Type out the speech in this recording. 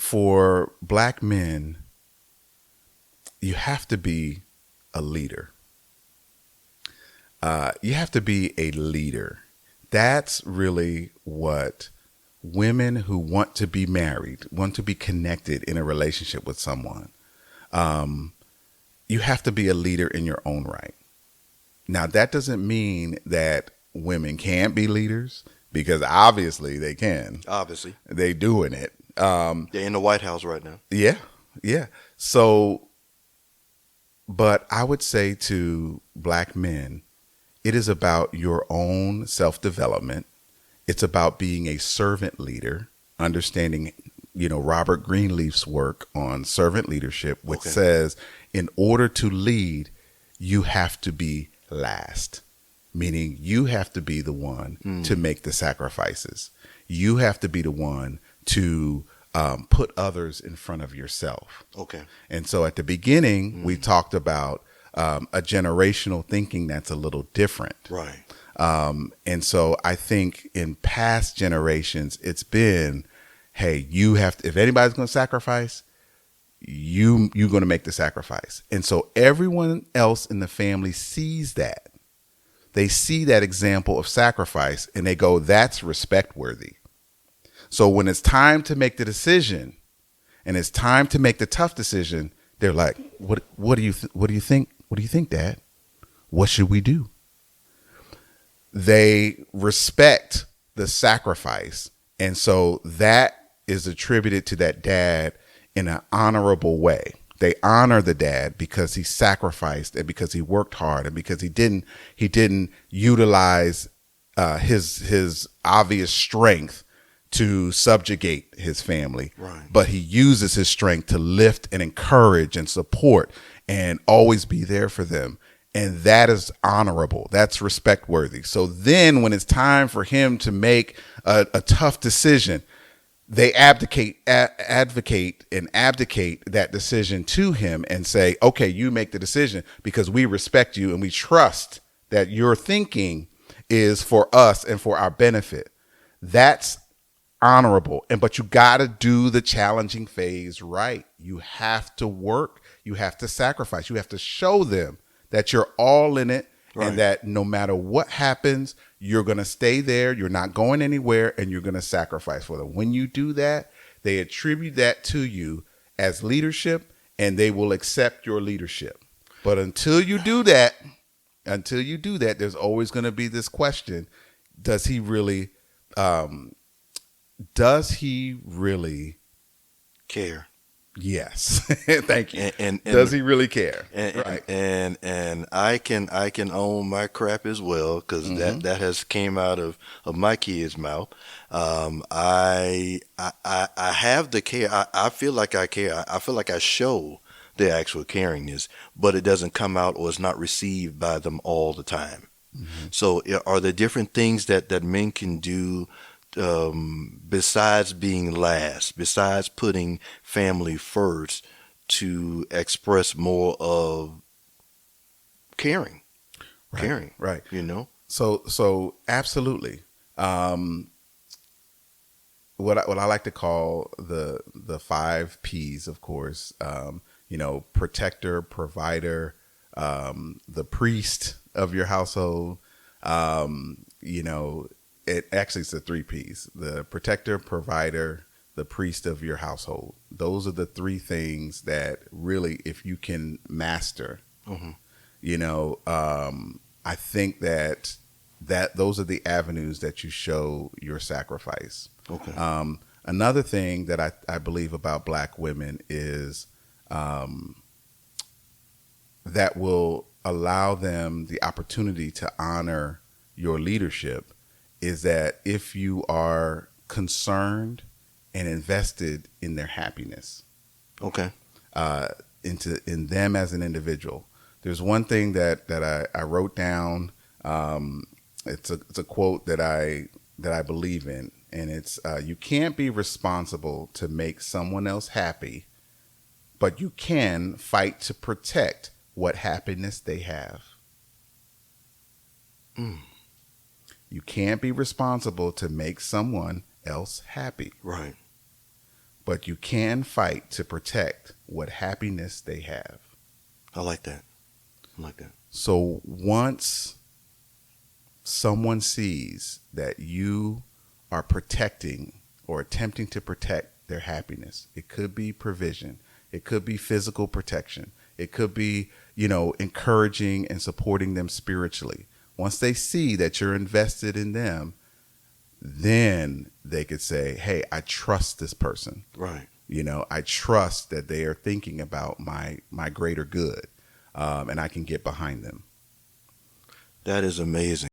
for black men, you have to be a leader. You have to be a leader. That's really what women who want to be married, want to be connected in a relationship with someone. You have to be a leader in your own right. Now, that doesn't mean that women can't be leaders, because obviously they can. Obviously, They doing it. they're in the White House right now. Yeah, yeah. So, but I would say to black men, it is about your own self-development. It's about being a servant leader, understanding, Robert Greenleaf's work on servant leadership, which Okay. says in order to lead, you have to be last, meaning you have to be the one to make the sacrifices. You have to be the one to put others in front of yourself. Okay. And so at the beginning, we talked about a generational thinking that's a little different. Right. And so I think in past generations, it's been, hey, you have to, if anybody's going to sacrifice, you're going to make the sacrifice. And so everyone else in the family sees that. They see that example of sacrifice and they go, that's respect worthy. So when it's time to make the decision and it's time to make the tough decision, they're like, what do you think? What do you think, Dad? What should we do? They respect the sacrifice. And so that is attributed to that dad in an honorable way. They honor the dad because he sacrificed and because he worked hard and because he didn't utilize his obvious strength to subjugate his family. Right. But he uses his strength to lift and encourage and support and always be there for them. And that is honorable. That's respect worthy. So then when it's time for him to make a tough decision, they advocate that decision to him and say, okay, you make the decision because we respect you and we trust that your thinking is for us and for our benefit. That's honorable. But you got to do the challenging phase right. You have to work. You have to sacrifice. You have to show them that you're all in it. Right. And that no matter what happens, you're going to stay there. You're not going anywhere and you're going to sacrifice for them. When you do that, they attribute that to you as leadership and they will accept your leadership. But until you do that, there's always going to be this question. Does he really care? Yes. Thank you. And does he really care? Right. And I can own my crap as well because that has came out of my kid's mouth. I have the care. I feel like I care. I feel like I show the actual caringness, but it doesn't come out or it's not received by them all the time. Mm-hmm. So are there different things that men can do besides being last, besides putting family first, to express more of caring? Right. So absolutely. What I like to call the 5 P's, of course, protector, provider, the priest of your household, it actually it's the 3 P's: the protector, provider, the priest of your household. Those are the 3 things that really, if you can master, I think that those are the avenues that you show your sacrifice. Okay. Another thing that I believe about black women is that will allow them the opportunity to honor your leadership is that if you are concerned and invested in their happiness, okay, in them as an individual. There's one thing that I wrote down. It's a quote that I believe in, and it's you can't be responsible to make someone else happy, but you can fight to protect what happiness they have. You can't be responsible to make someone else happy. Right. but you can fight to protect what happiness they have. I like that. I like that. So once someone sees that you are protecting or attempting to protect their happiness, it could be provision, it could be physical protection, it could be, encouraging and supporting them spiritually. Once they see that you're invested in them, then they could say, hey, I trust this person. Right. I trust that they are thinking about my greater good, and I can get behind them. That is amazing.